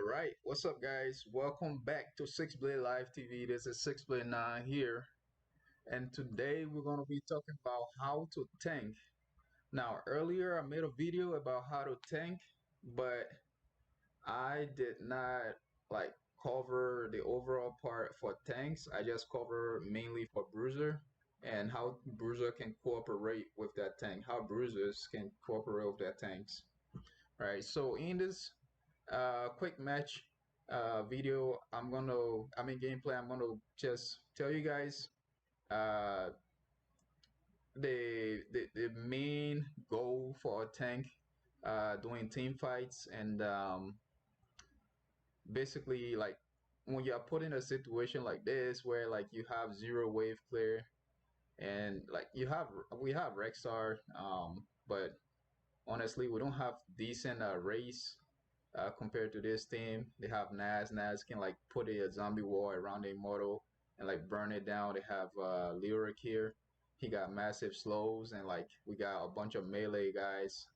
Alright, what's up guys? Welcome back to 6Blade Live TV. This is 6Blade9 here. And today we're going to be talking about how to tank. Now earlier I made a video about how to tank, but I did not like cover the overall part for tanks. I just cover mainly for bruiser and how bruiser can cooperate with that tank, how bruisers can cooperate with their tanks. Right, so in this quick match video, gameplay, I'm gonna just tell you guys uh, the main goal for a tank doing team fights, and basically like when you're put in a situation like this where like you have zero wave clear and like we have Rexar, but honestly we don't have decent race compared to this team. They have Nas. Nas can like put a zombie wall around a model and like burn it down. They have Lyric here. He got massive slows, and like we got a bunch of melee guys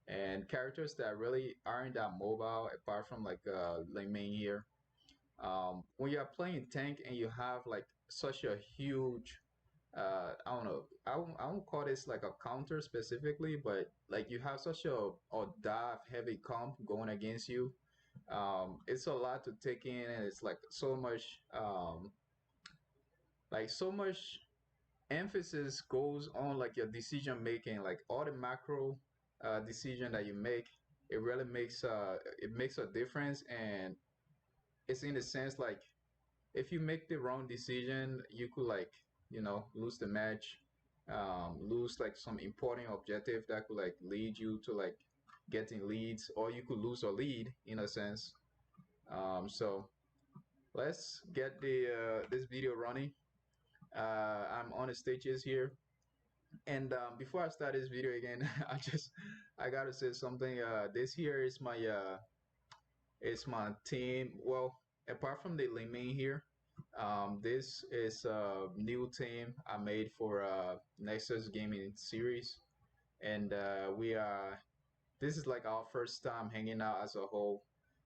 and characters that really aren't that mobile apart from like Ling Ming here. When you're playing tank and you have like such a huge I don't know. I won't call this like a counter specifically, but like you have such a dive heavy comp going against you. It's a lot to take in, and it's like so much emphasis goes on like your decision making, like all the macro decision that you make. It makes a difference, and it's in the sense like if you make the wrong decision, you could like lose the match, lose like some important objective that could like lead you to like getting leads, or you could lose a lead in a sense. So let's get the this video running. I'm on the stages here, and before I start this video again, I gotta say something. This here is my team. Well, apart from the Liming here, this is a new team I made for Nexus Gaming Series, and we are. This is like our first time hanging out as a whole,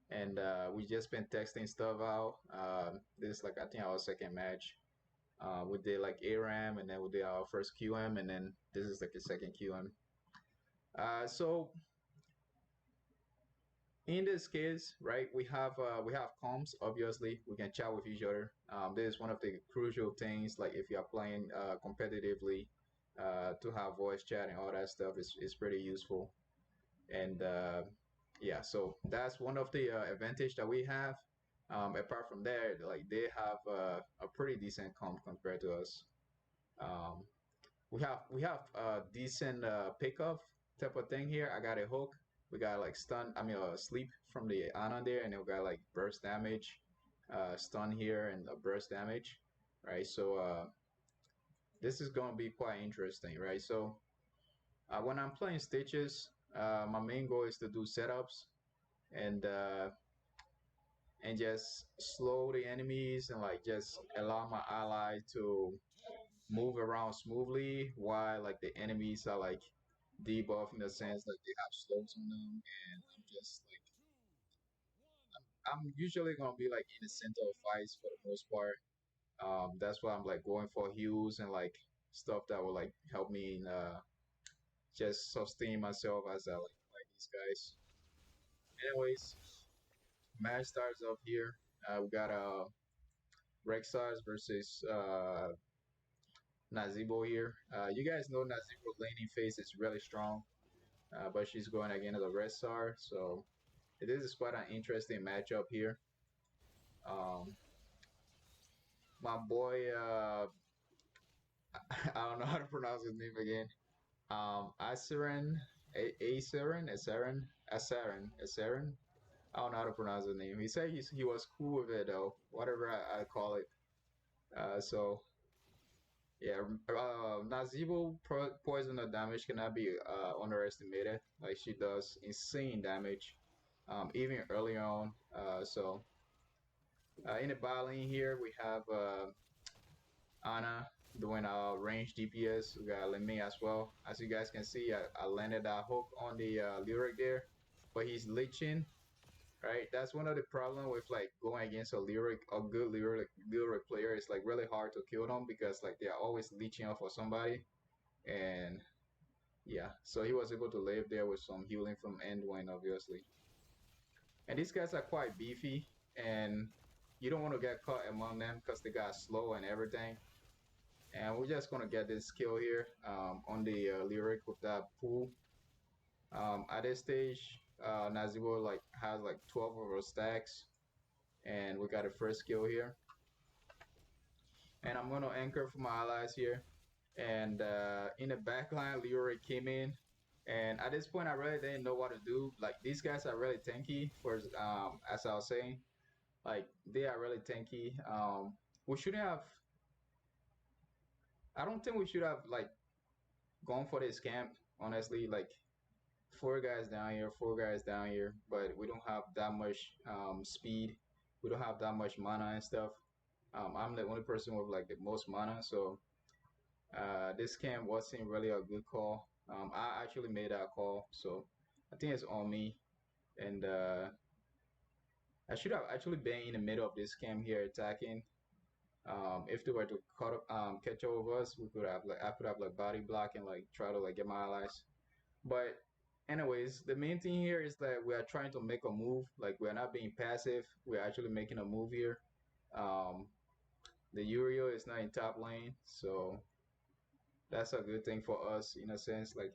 and we just been texting stuff out. This is like I think our second match. We did like ARAM, and then we did our first QM, and then this is like the second QM. So in this case, right, we have comms. Obviously, we can chat with each other. This is one of the crucial things. Like if you're playing competitively, to have voice chat and all that stuff is pretty useful. And yeah, so that's one of the advantage that we have. Apart from there, like they have a pretty decent comp compared to us. Um, we have a decent pickup type of thing here. I got a hook. We got like stun. Sleep from the Ana there, and then we got like burst damage, stun here, and a burst damage, right? So this is gonna be quite interesting, right? So when I'm playing stitches, my main goal is to do setups and just slow the enemies and like just allow my ally to move around smoothly while like the enemies are like debuff in the sense like they have slows on them, and I'm usually gonna be like in the center of fights for the most part. That's why I'm like going for heals and like stuff that will like help me in, just sustain myself as I like fight these guys. Anyways, match starts up here. We got Rexars versus Nazibo here. You guys know Nazibo laning phase is really strong, but she's going against the Rexar, so this is quite an interesting matchup here. My boy, I don't know how to pronounce his name again. Asarin, Asarin. I don't know how to pronounce his name. He said he was cool with it though, whatever I call it. So yeah, Nazeebo poison or damage cannot be underestimated. Like she does insane damage, even early on. So in the bot lane here we have Ana doing range DPS. We got Lemmy as well. As you guys can see, I landed that hook on the lyric there, but he's leeching. right? That's one of the problem with like going against a good lyric player. It's like really hard to kill them because like they are always leeching out for somebody, and yeah. So he was able to live there with some healing from Endwine, obviously. And these guys are quite beefy, and you don't want to get caught among them because they got slow and everything. And we're just gonna get this kill here on the lyric with that pool. At this stage, Nazibo like has like 12 of our stacks, and we got a first kill here. And I'm gonna anchor for my allies here. And in the backline, Leroy came in, and at this point, I really didn't know what to do. Like these guys are really tanky. For as I was saying, like they are really tanky. We shouldn't have. I don't think we should have like gone for this camp. Honestly, like four guys down here, four guys down here, but we don't have that much speed. We don't have that much mana and stuff. I'm the only person with like the most mana, so this camp wasn't really a good call. I actually made that call, so I think it's on me. And I should have actually been in the middle of this camp here attacking. If they were to catch up with us, we could have like I could have like body block and like try to like get my allies. But anyways, the main thing here is that we are trying to make a move. Like we're not being passive. We're actually making a move here. Um, the Uriel is not in top lane, so that's a good thing for us in a sense. Like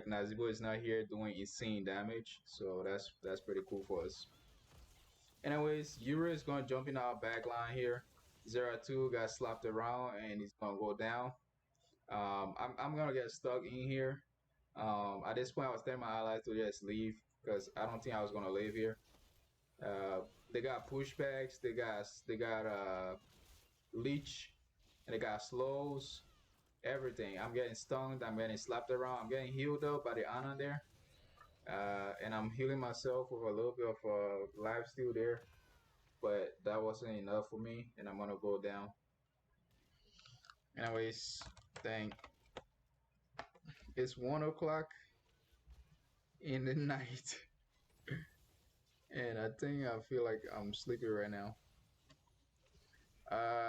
Nazibo is not here doing insane damage, so that's pretty cool for us. Anyways, Uriel is gonna jump in our back line here. 0-2 got slapped around and he's gonna go down. I'm gonna get stuck in here. At this point, I was telling my allies to just leave because I don't think I was gonna live here. They got pushbacks, they got leech, and they got slows, everything. I'm getting stunned, I'm getting slapped around, I'm getting healed up by the Ana there, and I'm healing myself with a little bit of life steal there, but that wasn't enough for me, and I'm gonna go down. Anyways, dang, it's 1 o'clock in the night. And I think I feel like I'm sleepy right now.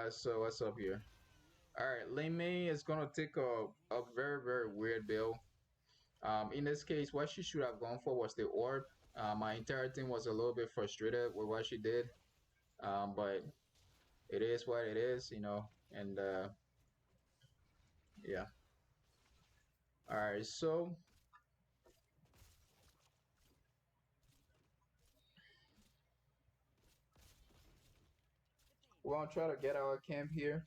So what's up here? All right, Lin Mei is gonna take a very very weird build. In this case, what she should have gone for was the orb. My entire team was a little bit frustrated with what she did, but it is what it is, you know. And yeah. All right, so we're gonna try to get our camp here.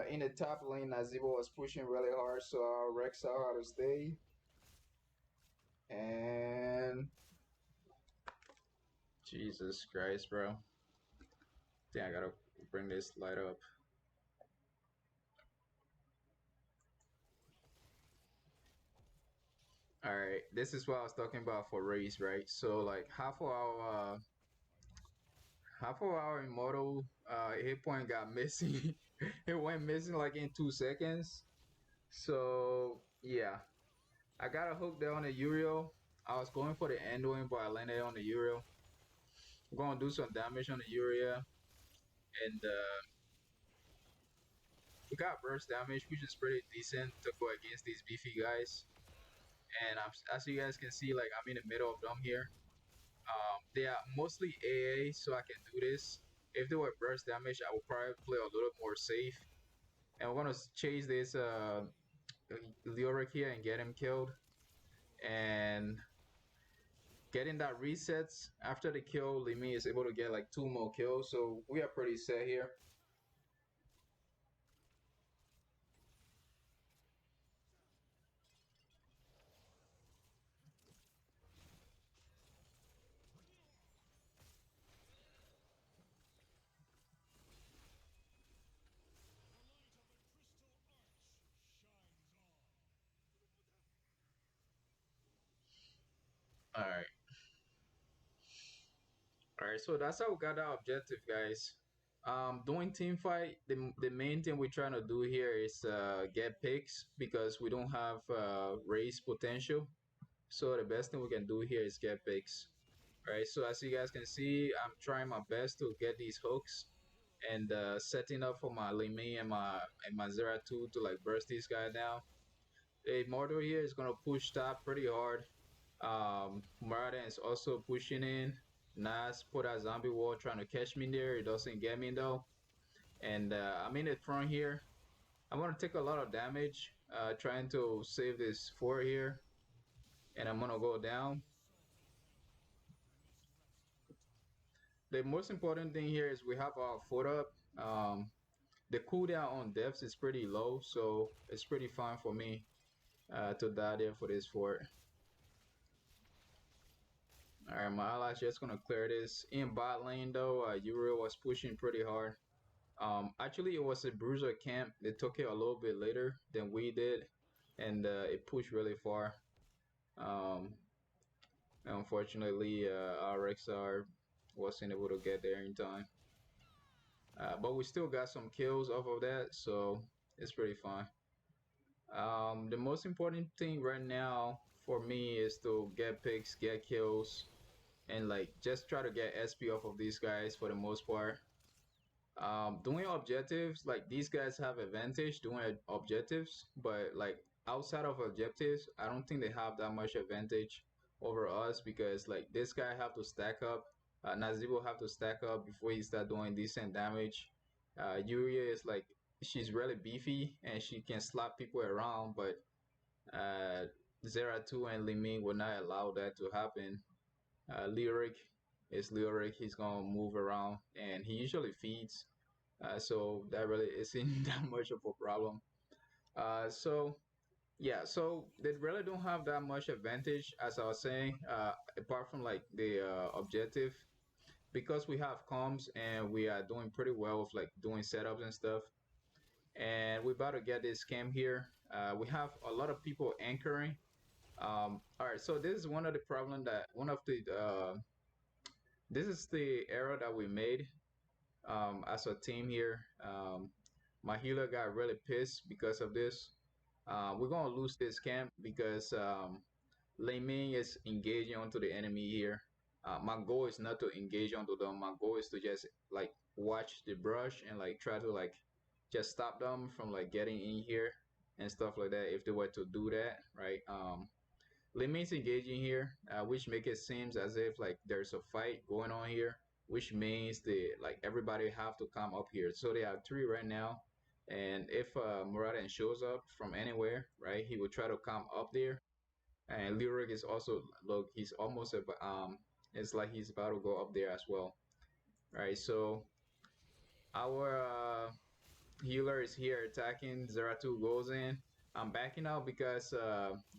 In the top lane, Nazibo was pushing really hard, so our Rex saw how to stay. And Jesus Christ, bro. Think I gotta bring this light up. All right, this is what I was talking about for race, right? So like half of our immortal hit point got missing. It went missing like in 2 seconds. So yeah, I got a hook there on the Uriel. I was going for the Anduin, but I landed on the Uriel. I'm gonna do some damage on the Uriel, and we got burst damage, which is pretty decent to go against these beefy guys. And as you guys can see, like I'm in the middle of them here. They are mostly AA, so I can do this. If they were burst damage, I would probably play a little more safe. And we're gonna chase this Leoric here and get him killed. And getting that resets after the kill, Limi is able to get like 2 more kills. So we are pretty set here. All right. All right, so that's how we got our objective, guys. Doing team fight, the main thing we're trying to do here is get picks because we don't have race potential. So the best thing we can do here is get picks. All right, so as you guys can see, I'm trying my best to get these hooks and setting up for my Limi and my Zera 2 to like burst this guy down. A Mordor here is gonna push top pretty hard. Murata is also pushing in. Nas put a zombie wall trying to catch me there. It doesn't get me though. And I'm in the front here. I'm gonna take a lot of damage trying to save this fort here. And I'm gonna go down. The most important thing here is we have our foot up. The cooldown on deaths is pretty low, so it's pretty fine for me to die there for this fort. Alright, my ally's just gonna clear this. In bot lane though, Uriel was pushing pretty hard. Actually, it was a bruiser camp. They took it a little bit later than we did, and it pushed really far. Unfortunately, our Rexar wasn't able to get there in time. But we still got some kills off of that, so it's pretty fine. The most important thing right now for me is to get picks, get kills, and like just try to get SP off of these guys for the most part. Doing objectives, like these guys have advantage doing objectives, but like outside of objectives, I don't think they have that much advantage over us because like this guy have to stack up, Nazibo have to stack up before he start doing decent damage. Yuria is like she's really beefy and she can slap people around, but uh, Zera 2 and Limin will not allow that to happen. Lyric is Lyric, he's gonna move around and he usually feeds. So that really isn't that much of a problem. So yeah, so they really don't have that much advantage, as I was saying, apart from like the objective, because we have comms and we are doing pretty well with like doing setups and stuff. And we're about to get this camp here. We have a lot of people anchoring. All right, so this is one of the problem that one of the this is the error that we made as a team here. My healer got really pissed because of this. We're gonna lose this camp because Lei Ming is engaging onto the enemy here. My goal is not to engage onto them. My goal is to just like watch the brush and like try to like just stop them from like getting in here and stuff like that. If they were to do that, right? Limits engaging here, which make it seems as if like there's a fight going on here, which means the like everybody have to come up here. So they have three right now, and if Murata shows up from anywhere, right, he will try to come up there. And Lyric is also look, he's almost it's like he's about to go up there as well, right? So our healer is here attacking. Zeratu goes in. I'm backing out because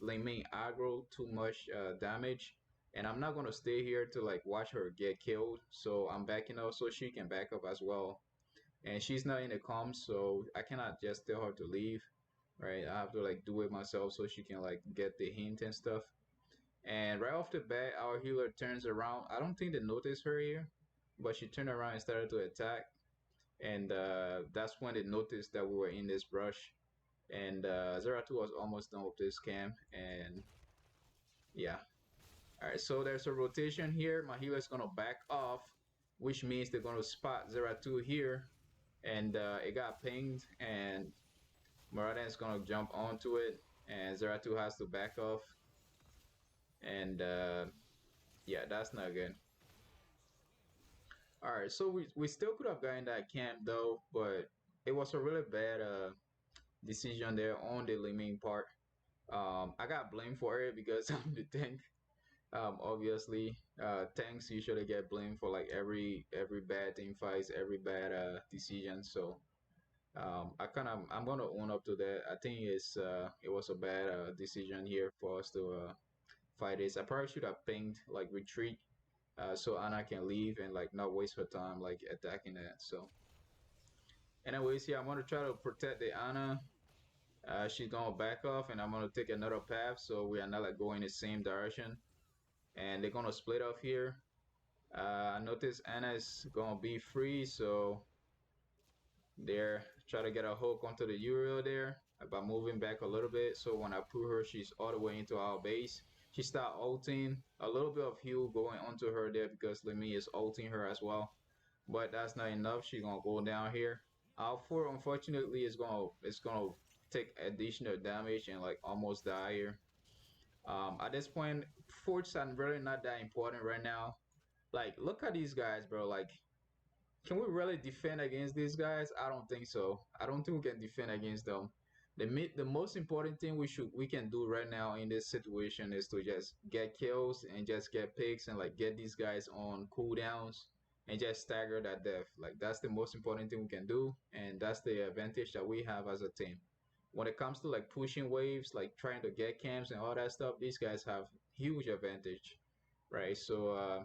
Ling Ming aggro too much damage, and I'm not gonna stay here to like watch her get killed. So I'm backing out so she can back up as well. And she's not in the comms, so I cannot just tell her to leave. Right, I have to like do it myself so she can like get the hint and stuff. And right off the bat, our healer turns around. I don't think they noticed her here, but she turned around and started to attack. And that's when they noticed that we were in this brush. And Zeratu was almost done with this camp. And yeah. Alright, so there's a rotation here. My healer is going to back off, which means they're going to spot Zeratu here. And it got pinged, and Murata is going to jump onto it. And Zeratu has to back off. And yeah, that's not good. Alright, so we still could have gotten that camp though, but it was a really bad decision there on the Liming part. I got blamed for it because I'm the tank. Obviously, tanks usually get blamed for like every bad team fights, every bad decision. So I'm gonna own up to that. I think it was a bad decision here for us to fight this. I probably should have pinged like retreat, so Anna can leave and like not waste her time like attacking that. So anyways, yeah, I'm gonna try to protect the Anna. She's gonna back off, and I'm gonna take another path so we are not like going the same direction. And they're gonna split off here. I notice Anna is gonna be free, so there, try to get a hook onto the Uriel there by moving back a little bit. So when I put her, she's all the way into our base. She start ulting. A little bit of heal going onto her there because Lemmy is ulting her as well. But that's not enough. She's gonna go down here. Alpha unfortunately is gonna take additional damage and like almost die here. At this point, forts are really not that important right now. Like, look at these guys, bro. Like, can we really defend against these guys? I don't think so. I don't think we can defend against them. The most important thing we can do right now in this situation is to just get kills and just get picks and like get these guys on cooldowns and just stagger that death. Like that's the most important thing we can do, and that's the advantage that we have as a team. When it comes to like pushing waves, like trying to get camps and all that stuff, these guys have huge advantage, right? So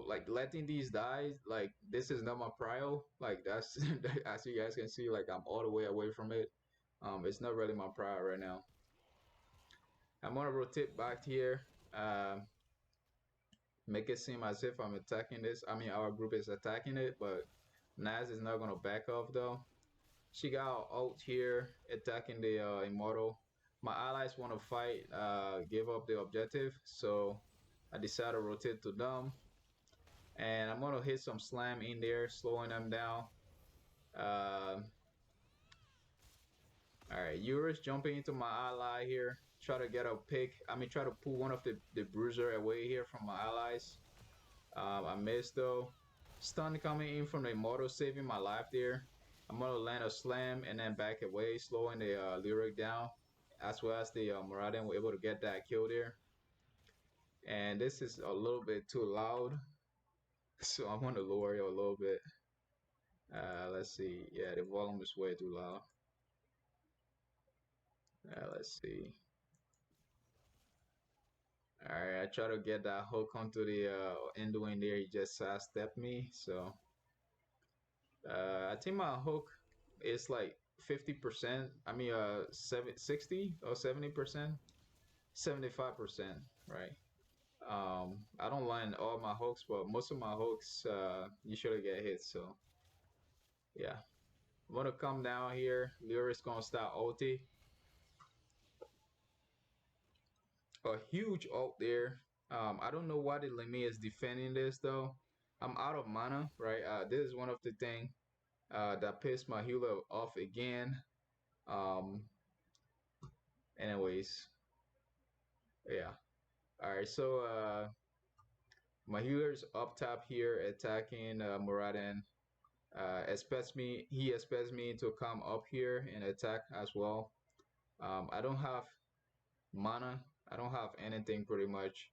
like letting these die, like this is not my prio. Like that's as you guys can see, like I'm all the way away from it. It's not really my prio right now. I'm gonna rotate back here. Make it seem as if I'm attacking this. I mean, our group is attacking it, but Naz is not gonna back off though. She got ult here, attacking the immortal. My allies want to fight, give up the objective, so I decided to rotate to them. And I'm gonna hit some slam in there, slowing them down. Uh, all right, Eurus jumping into my ally here. Try to get a pick. I mean, try to pull one of the bruiser away here from my allies. I missed though. Stun coming in from the immortal, saving my life there. I'm gonna land a slam and then back away, slowing the lyric down, as well as the Muradin were able to get that kill there. And this is a little bit too loud, so I'm gonna lower it a little bit. Let's see. Yeah, the volume is way too loud. Let's see. All right, I try to get that hook onto the Enduin there. He just sidestepped me. So I think my hook is like 50%. I mean, 60 or 70%, 75%, right? I don't land all my hooks, but most of my hooks usually get hit. So yeah, I'm gonna come down here. Lyra's gonna start ulti. A huge ult there. I don't know why the Lemi is defending this though. I'm out of mana, right? This is one of the thing that pissed my healer off again. Um, anyways, yeah. All right, so my healer's up top here attacking Muradin. He expects me to come up here and attack as well. I don't have mana. I don't have anything pretty much.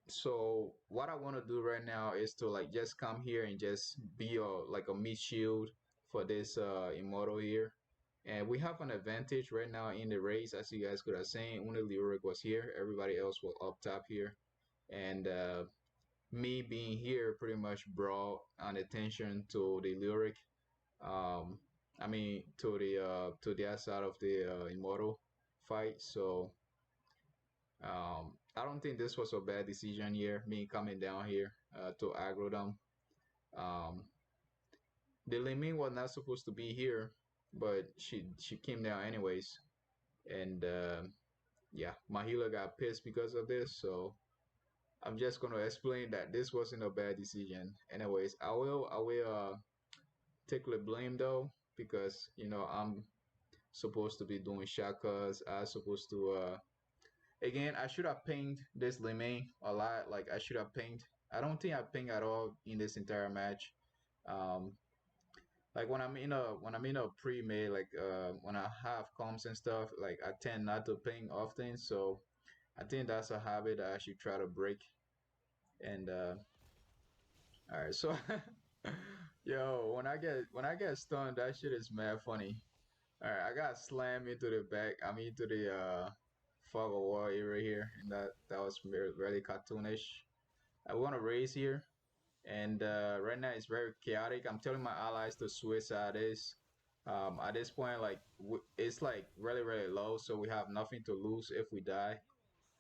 So what I want to do right now is to like just come here and just be like a mid shield for this immortal here. And we have an advantage right now in the race, as you guys could have seen. Only Lyric was here, everybody else was up top here. And me being here pretty much brought an attention to the Lyric. I mean to the outside of the immortal fight. So I don't think this was a bad decision here, me coming down here to aggro them. Um, the Liming was not supposed to be here, but she came down anyways. And yeah, my healer got pissed because of this. So I'm just gonna explain that this wasn't a bad decision. Anyways, I will take the blame though because you know I'm supposed to be doing shotguns. I'm supposed to again, I should have pinged this Lemay a lot. Like I should have pinged. I don't think I pinged at all in this entire match. Um, like when I'm in a pre-made, like when I have comms and stuff, like I tend not to ping often. So I think that's a habit I should try to break. And all right, so yo, when I get stunned, that shit is mad funny. All right, I got slammed into the back. I mean, into the fog of war area here, and that was really cartoonish. I want to raise here, and right now it's very chaotic. I'm telling my allies to switch out this. At this point, like it's like really low, so we have nothing to lose if we die.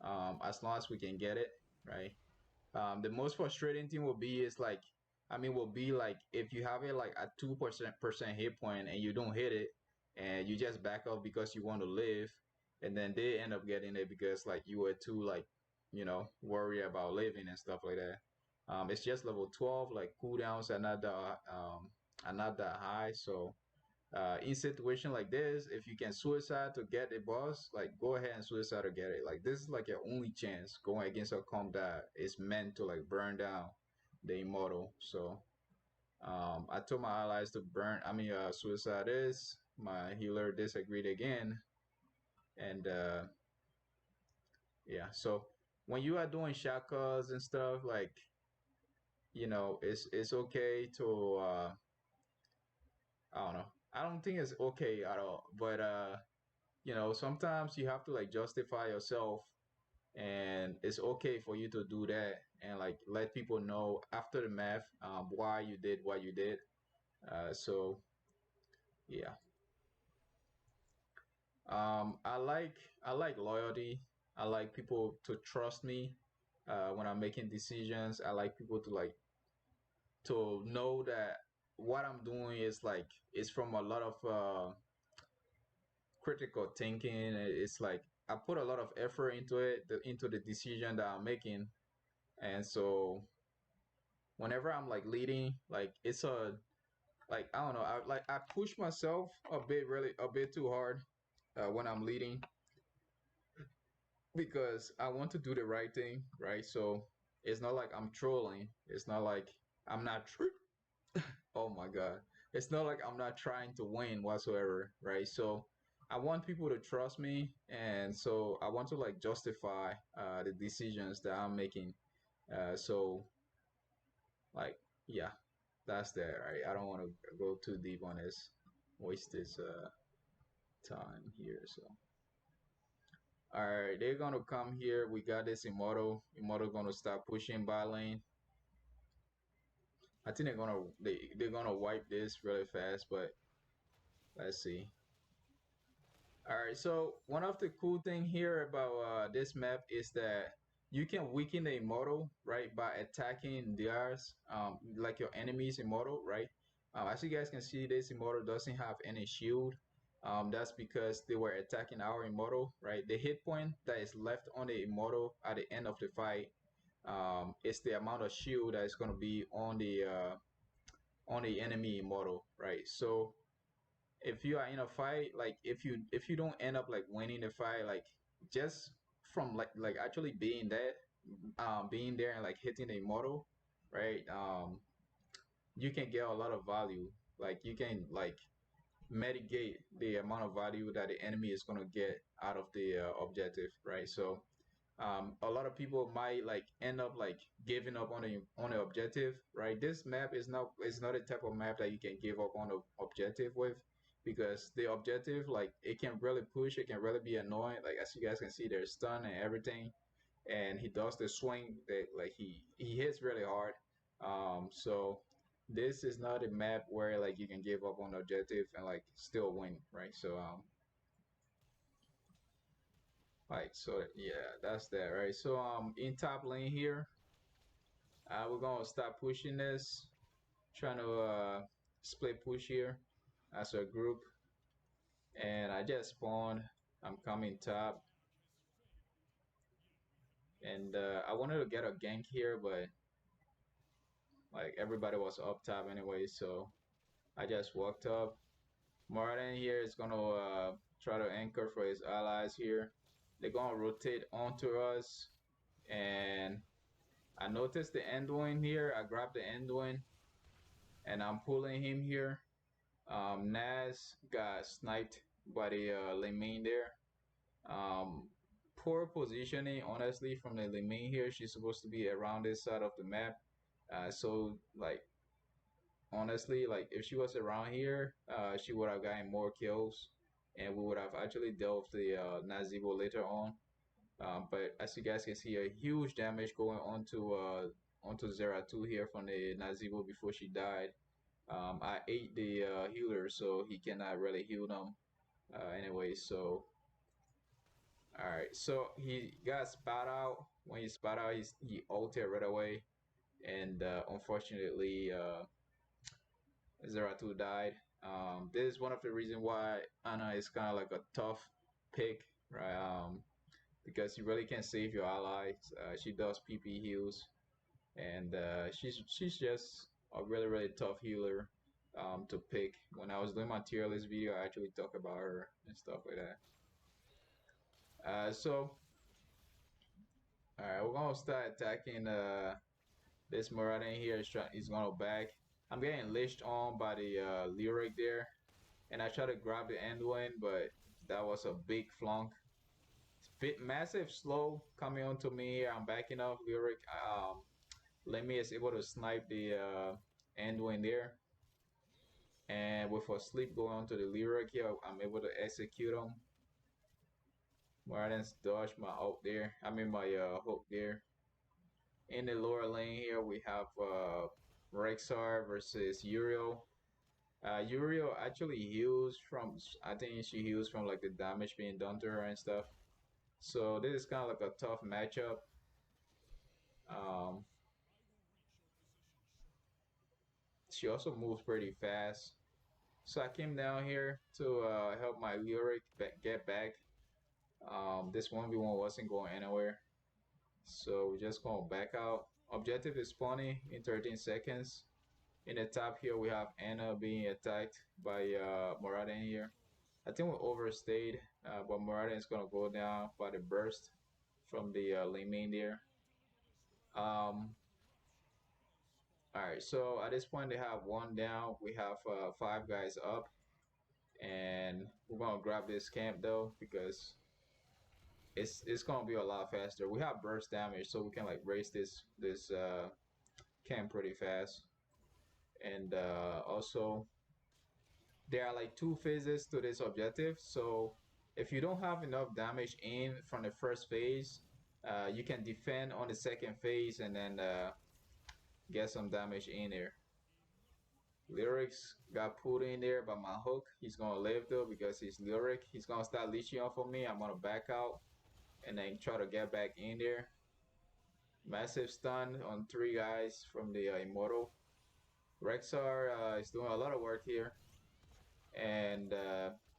As long as we can get it, right? The most frustrating thing will be is like, I mean, will be like if you have it like at 2% hit point and you don't hit it, and you just back up because you want to live, and then they end up getting it because like you were too like worried about living and stuff like that. It's just level 12. Like cooldowns are not that high, so in situation like this, if you can suicide to get a boss, like go ahead and suicide to get it. Like this is like your only chance going against a comp that is meant to like burn down the immortal. So I told my allies to suicide is. My healer disagreed again, and yeah. So when you are doing shotguns and stuff, like it's okay to I don't know. I don't think it's okay at all, but sometimes you have to like justify yourself, and it's okay for you to do that and like let people know after the math why you did what you did. So yeah. I like loyalty. I like people to trust me when I'm making decisions. I like people to like to know that what I'm doing is like it's from a lot of critical thinking. It's like I put a lot of effort into it, into the decision that I'm making, and so whenever I'm like leading, like it's a like I don't know, I push myself a bit too hard when I'm leading because I want to do the right thing, right? So it's not like I'm trolling. It's not like I'm not. Oh my God. It's not like I'm not trying to win whatsoever, right? So I want people to trust me, and so I want to like justify the decisions that I'm making. So like yeah, that's that, right? I don't want to go too deep on this, waste this time here. So all right, they're gonna come here. We got this immortal. Immortal gonna start pushing by lane. I think they're gonna wipe this really fast, but let's see. All right, so one of the cool thing here about this map is that you can weaken the immortal, right, by attacking theirs, like your enemy's immortal, right? As you guys can see, this immortal doesn't have any shield. That's because they were attacking our immortal, right? The hit point that is left on the immortal at the end of the fight is the amount of shield that is going to be on the enemy immortal, right? So if you are in a fight, like if you don't end up like winning the fight, like just from like actually being there and like hitting the immortal, right? You can get a lot of value. Like you can like mitigate the amount of value that the enemy is gonna get out of the objective, right? So a lot of people might like end up like giving up on the objective, right? This map is not a type of map that you can give up on the objective with, because the objective like it can really push, it can really be annoying. Like as you guys can see, there's stun and everything, and he does the swing that like he hits really hard. So this is not a map where like you can give up on the objective and like still win, right? So so yeah, that's that, right? So in top lane here, we're gonna start pushing this, trying to split push here as a group. And I just spawned. I'm coming top, and I wanted to get a gank here, but like everybody was up top anyway, so I just walked up. Martin here is gonna try to anchor for his allies here. They're gonna rotate onto us, and I noticed the Enduin here. I grabbed the Enduin, and I'm pulling him here. Naz got sniped by the Lemine there. Um, Poor positioning, honestly, from the Lemine here. She's supposed to be around this side of the map. So, like, honestly, like, if she was around here, she would have gotten more kills, and we would have actually dealt with the Nazeebo later on. But as you guys can see, a huge damage going onto Zera 2 here from the Nazeebo before she died. I ate the healer, so he cannot really heal them. Anyway, so all right, so he got spat out. When he spat out, he ulted right away, and unfortunately, Zeratu died. This is one of the reasons why Anna is kind of like a tough pick, right? Because you really can save your allies. She does PP heals, and she's just a really tough healer to pick. When I was doing my tier list video, I actually talk about her and stuff like that. So, all right, we're gonna start attacking this Moradin here. He's gonna back. I'm getting leashed on by the lyric there, and I try to grab the end one, but that was a big flunk. Massive slow coming onto me here. I'm backing up lyric. Lemmy is able to snipe the end one there. And with a sleep going on to the lyric here, I'm able to execute him. Martin's dodge my ult there. I mean my hook there. In the lower lane here, we have Rexar versus Uriel. Uriel actually heals from, I think she heals from like the damage being done to her and stuff. So this is kind of like a tough matchup. Um, she also moves pretty fast. So I came down here to help my lyric get back. This 1v1 wasn't going anywhere. So we're just going to back out. Objective is spawning in 13 seconds. In the top here, we have Anna being attacked by Moradin here. I think we overstayed, but Moradin is going to go down by the burst from the lane main there. All right, so at this point, they have one down. We have five guys up. And we're going to grab this camp, though, because it's going to be a lot faster. We have burst damage, so we can, like, raise this camp pretty fast. And also, there are like two phases to this objective. So if you don't have enough damage in from the first phase, you can defend on the second phase and then get some damage in there. Lyrics got put in there by my hook. He's gonna live though because he's lyric. He's gonna start leeching off of me. I'm gonna back out and then try to get back in there. Massive stun on three guys from the immortal. Rexar is doing a lot of work here. And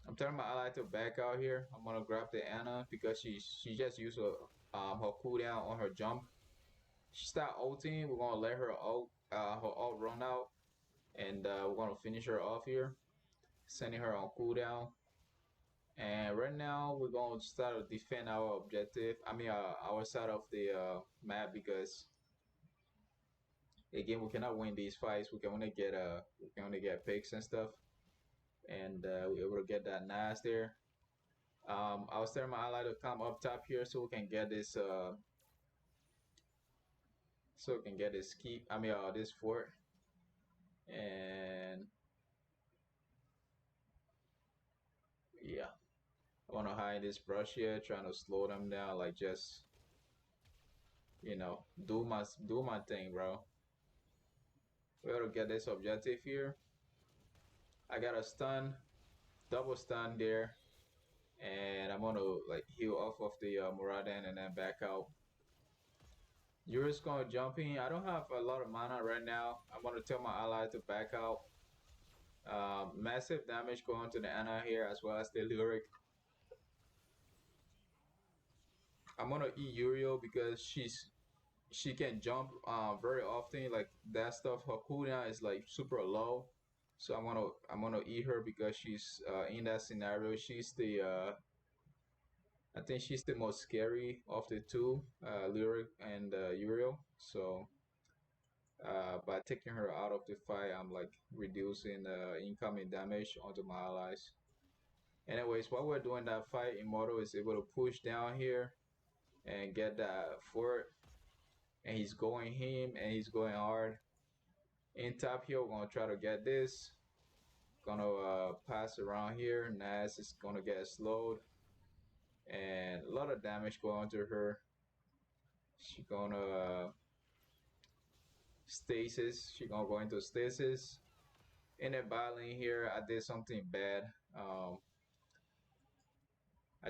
I'm telling my ally to back out here. I'm gonna grab the Anna because she just used her cooldown on her jump. She start ulting. We're gonna let her ult run out, and we're gonna finish her off here, sending her on cooldown. And right now we're gonna start to defend our objective. I mean our side of the map because again we cannot win these fights. We can only get picks and stuff, and we're able to get that nice there. I was telling my ally to come up top here so we can get this keep. I mean this fort. And yeah, I want to hide this brush here, trying to slow them down, like just do my thing, bro. We gotta get this objective here. I got a stun, double stun there, and I'm gonna like heal off of the Muradin and then back out. You're just gonna jump in. I don't have a lot of mana right now. I'm gonna tell my ally to back out. Massive damage going to the Anna here as well as the lyric. I'm gonna eat Uriel because she can jump very often. Like that stuff, her cooldown is like super low. So I'm gonna eat her because she's in that scenario. She's the I think she's the most scary of the two, lyric and Uriel. So by taking her out of the fight, I'm like reducing incoming damage onto my allies. Anyways, while we're doing that fight, Immortal is able to push down here and get that fort. And he's going him and he's going hard. In top here, we're gonna try to get this. Gonna pass around here. Nas is gonna get slowed. And a lot of damage going to her. She's gonna stasis. She's gonna go into stasis. In the battling here, I did something bad. I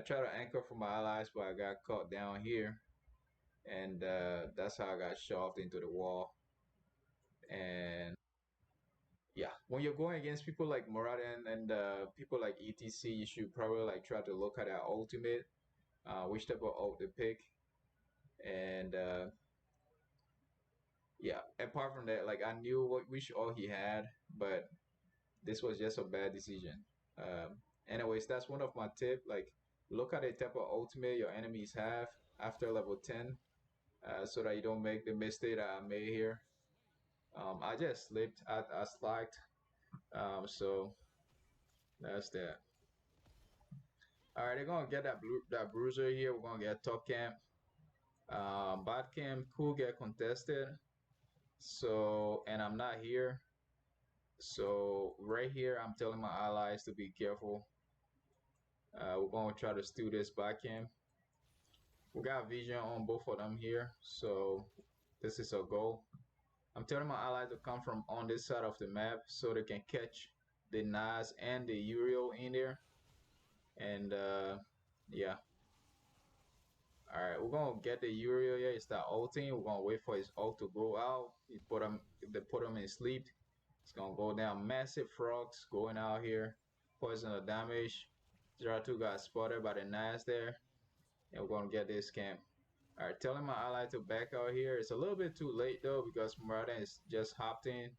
tried to anchor for my allies, but I got caught down here. And that's how I got shoved into the wall. And yeah, when you're going against people like Moradin and people like ETC, you should probably like try to look at their ultimate which type of ult to pick. And yeah, apart from that, like I knew which ult he had, but this was just a bad decision. Anyways, that's one of my tip. Like, look at the type of ultimate your enemies have after level 10, so that you don't make the mistake that I made here. I just slipped. I slacked. So that's that. All right, they're gonna get that bruiser here. We're gonna get top camp. Bot camp could get contested. So, and I'm not here. So right here, I'm telling my allies to be careful. We're gonna try to steal this bot camp. We got vision on both of them here, so this is a goal. I'm telling my allies to come from on this side of the map so they can catch the Nas and the Uriel in there. And yeah. Alright, we're gonna get the Uriel here. It's that ulting. We're gonna wait for his ult to go out. They put him in sleep. It's gonna go down. Massive frogs going out here. Poison the damage. Zeratul got spotted by the Nas there. And we're gonna get this camp. Alright, telling my ally to back out here. It's a little bit too late though because Murata is just hopped in.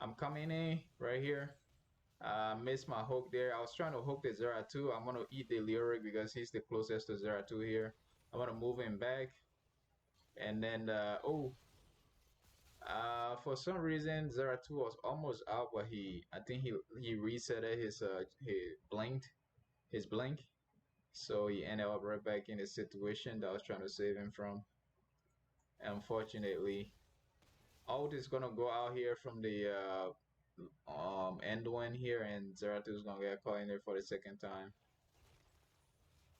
I'm coming in right here. Missed my hook there. I was trying to hook the Zeratul. I'm gonna eat the Lyric because he's the closest to Zeratul here. I'm gonna move him back. And then for some reason Zeratul was almost out, but I think he resetted his blink. So he ended up right back in the situation that I was trying to save him from. Unfortunately, ult is gonna go out here from the end one here, and Zeratul is gonna get caught in there for the second time.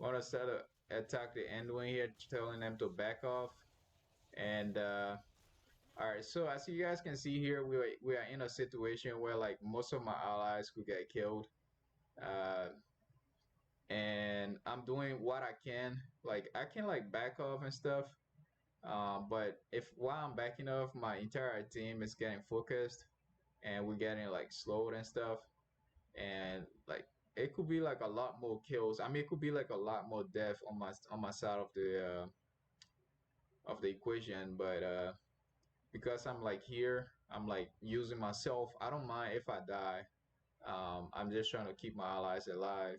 Want to start to attack the end one here, telling them to back off. And all right, so as you guys can see here, we are in a situation where like most of my allies could get killed. And I'm doing what I can. Like I can like back off and stuff. But if while I'm backing off, my entire team is getting focused and we're getting like slowed and stuff. And like it could be like a lot more kills. I mean, it could be like a lot more death on my side of the equation. But because I'm like here, I'm like using myself. I don't mind if I die. I'm just trying to keep my allies alive.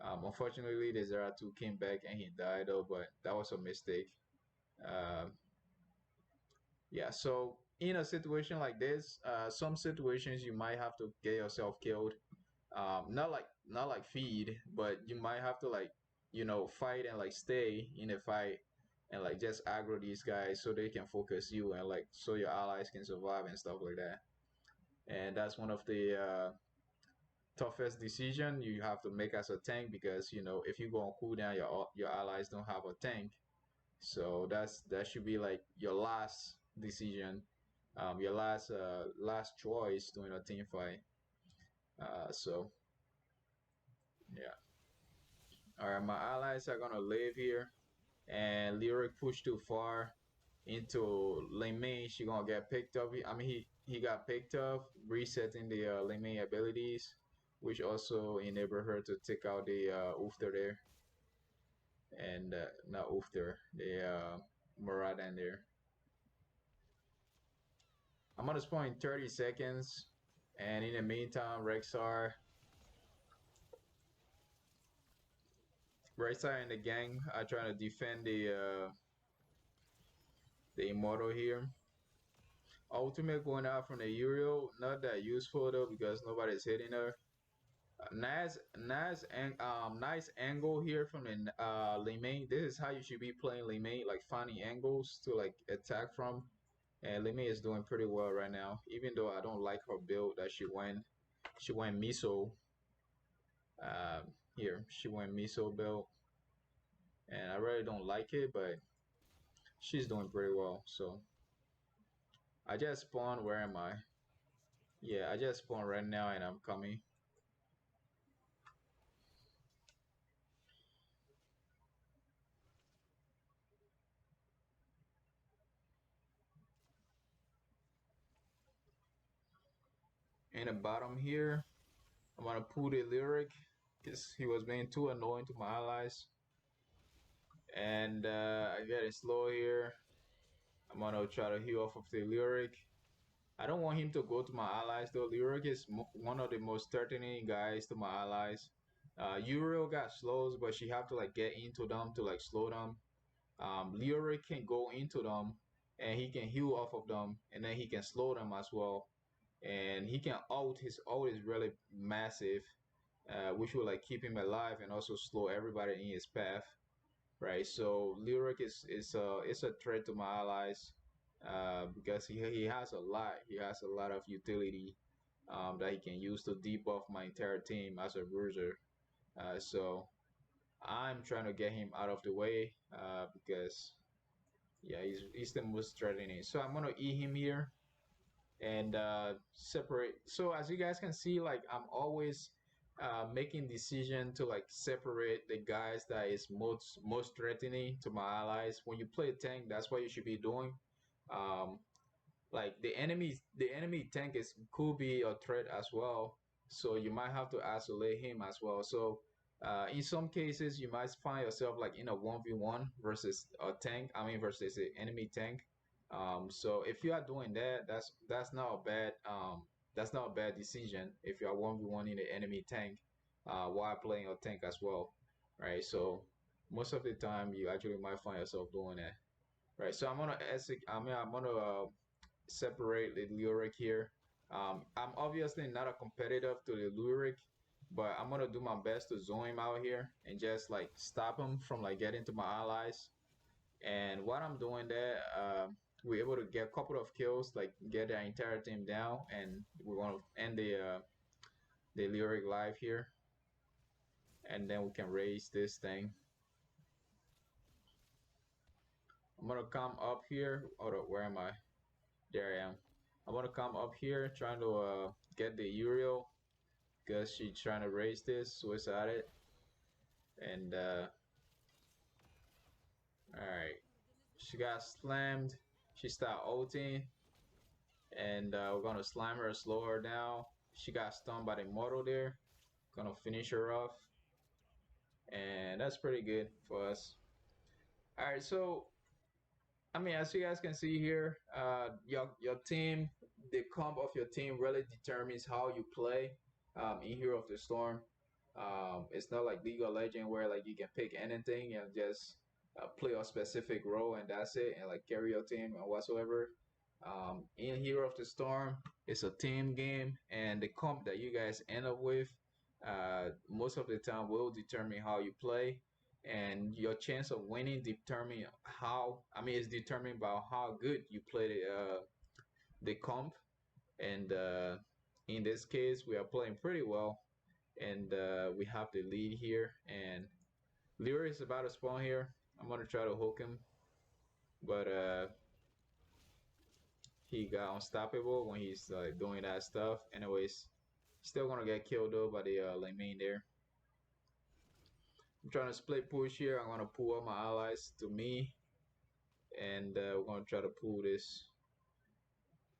Unfortunately, the Zeratul came back and he died though, but that was a mistake. Uh, yeah, so in a situation like this, some situations you might have to get yourself killed. Not like feed, but you might have to like fight and like stay in a fight and like just aggro these guys so they can focus you and like so your allies can survive and stuff like that. And that's one of the toughest decision you have to make as a tank because if you go on cooldown, your allies don't have a tank. So that should be like your last decision, your last choice during a team fight. So yeah. All right, my allies are gonna live here, and Lyric pushed too far into Lin Mei. She gonna get picked up. I mean, he got picked up, resetting the Lin Mei abilities, which also enabled her to take out the Ufter there, and not Ufter, the Muradan there. I'm gonna spawn in 30 seconds, and in the meantime, Rexar and the gang are trying to defend the Immortal here. Ultimate going out from the Uriel, not that useful though because nobody's hitting her. Nice angle here from the Li Mei. This is how you should be playing Li Mei, like finding angles to like attack from. And Li Mei is doing pretty well right now, even though I don't like her build that she went. She went miso. Here she went miso build, and I really don't like it, but she's doing pretty well. So I just spawned. Where am I? Yeah, I just spawned right now, and I'm coming. In the bottom here, I'm gonna pull the Lyric because he was being too annoying to my allies. And I get it slow here. I'm gonna try to heal off of the lyric. I don't want him to go to my allies though. Lyric is one of the most threatening guys to my allies. Uriel got slows, but she have to like get into them to like slow them. Lyric can go into them and he can heal off of them, and then he can slow them as well. And he can ult. His ult is really massive, which will like keep him alive and also slow everybody in his path, right? So Lyric is a threat to my allies because he has a lot. He has a lot of utility that he can use to debuff my entire team as a bruiser. So I'm trying to get him out of the way because yeah, he's the most threatening. So I'm gonna eat him here and separate. So as you guys can see, like I'm always making decision to like separate the guys that is most threatening to my allies. When you play tank, that's what you should be doing. Um, like the enemy tank is could be a threat as well, so you might have to isolate him as well. So in some cases you might find yourself like in a 1v1 versus a tank, I mean versus an enemy tank. So if you are doing that, that's not a bad decision if you are 1v1 in the enemy tank while playing a tank as well, right? So most of the time you actually might find yourself doing that, right? So I'm gonna separate the lyric here. I'm obviously not a competitive to the lyric, but I'm gonna do my best to zone him out here and just like stop him from like getting to my allies. And while I'm doing that, we're able to get a couple of kills, like get the entire team down, and we're gonna end the lyric live here, and then we can raise this thing. I'm gonna come up here. Hold up, where am I? There I am. I'm gonna come up here trying to get the Uriel because she's trying to raise this suicide it. And all right, she got slammed. She started ulting, and we're gonna slam her, slow her down. She got stunned by the mortal there. Gonna finish her off, and that's pretty good for us. All right, so I mean, as you guys can see here, your team, the comp of your team really determines how you play in Hero of the Storm. It's not like League of Legends where like you can pick anything and just play a specific role and that's it, and like carry your team and whatsoever. In Hero of the Storm, it's a team game, and the comp that you guys end up with, most of the time will determine how you play, and your chance of winning determine how. I mean, it's determined by how good you play the comp, and in this case, we are playing pretty well, and we have the lead here. And Lyra is about to spawn here. I'm gonna try to hook him, but he got unstoppable when he's doing that stuff. Anyways, still gonna get killed though by the lane main there. I'm trying to split push here. I'm gonna pull all my allies to me, and we're gonna try to pull this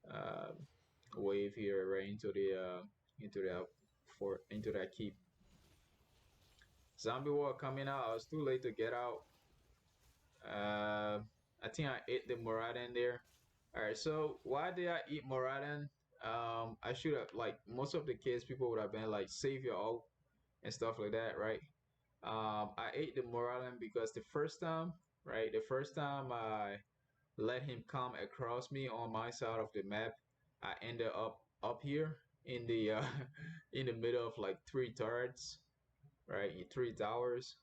uh, wave here right into that keep. Zombie war coming out. I was too late to get out. I think I ate the Moradin there. All right, so why did I eat Moradin? I should have, like most of the kids, people would have been like save your ult and stuff like that, right? I ate the Moradin because the first time, right, the first time I let him come across me on my side of the map, I ended up here in the in the middle of like three turrets, right, three towers,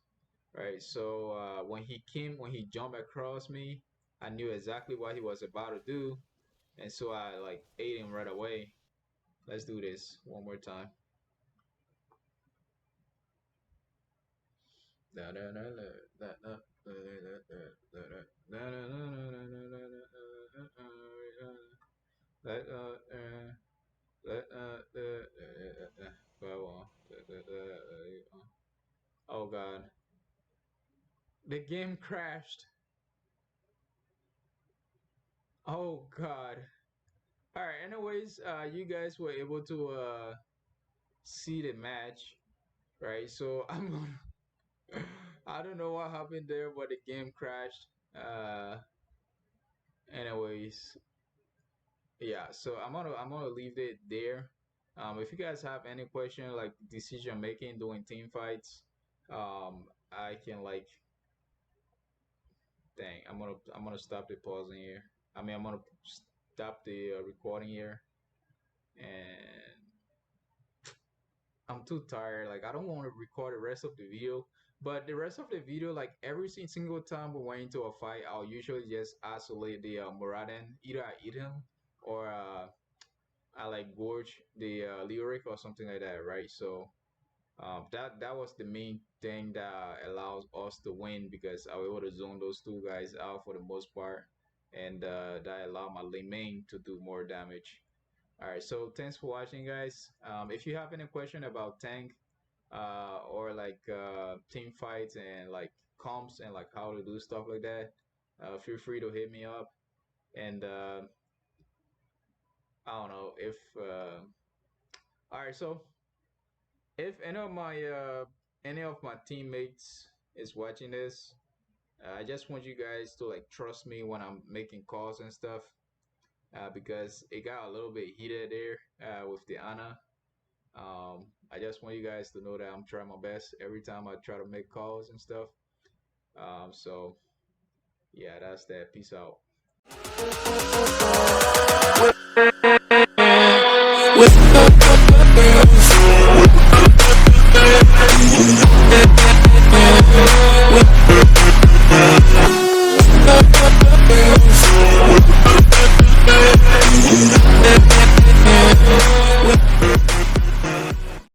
right. So when he jumped across me, I knew exactly what he was about to do, and so I like ate him right away. Let's do this one more time. Oh god, the game crashed. Oh god. All right. Anyways, you guys were able to see the match, right? So I'm gonna I don't know what happened there, but the game crashed. Anyways, yeah. So I'm gonna leave it there. If you guys have any question like decision making during team fights, I can like, dang, I'm gonna stop the pausing here. I mean, I'm gonna stop the recording here, and I'm too tired. Like I don't want to record the rest of the video. But the rest of the video, like every single time we went into a fight, I'll usually just isolate the Muraden. Either I eat him or I like gorge the lyric or something like that, right? So that was the main thing that allows us to win because I was able to zone those two guys out for the most part, and that allowed my lane main to do more damage. All right, so thanks for watching, guys. If you have any question about tank or like team fights and like comps and like how to do stuff like that, feel free to hit me up. And I don't know if all right, so if any of my teammates is watching this, I just want you guys to like trust me when I'm making calls and stuff, because it got a little bit heated there with the Ana. I just want you guys to know that I'm trying my best every time I try to make calls and stuff. So yeah, that's that. Peace out.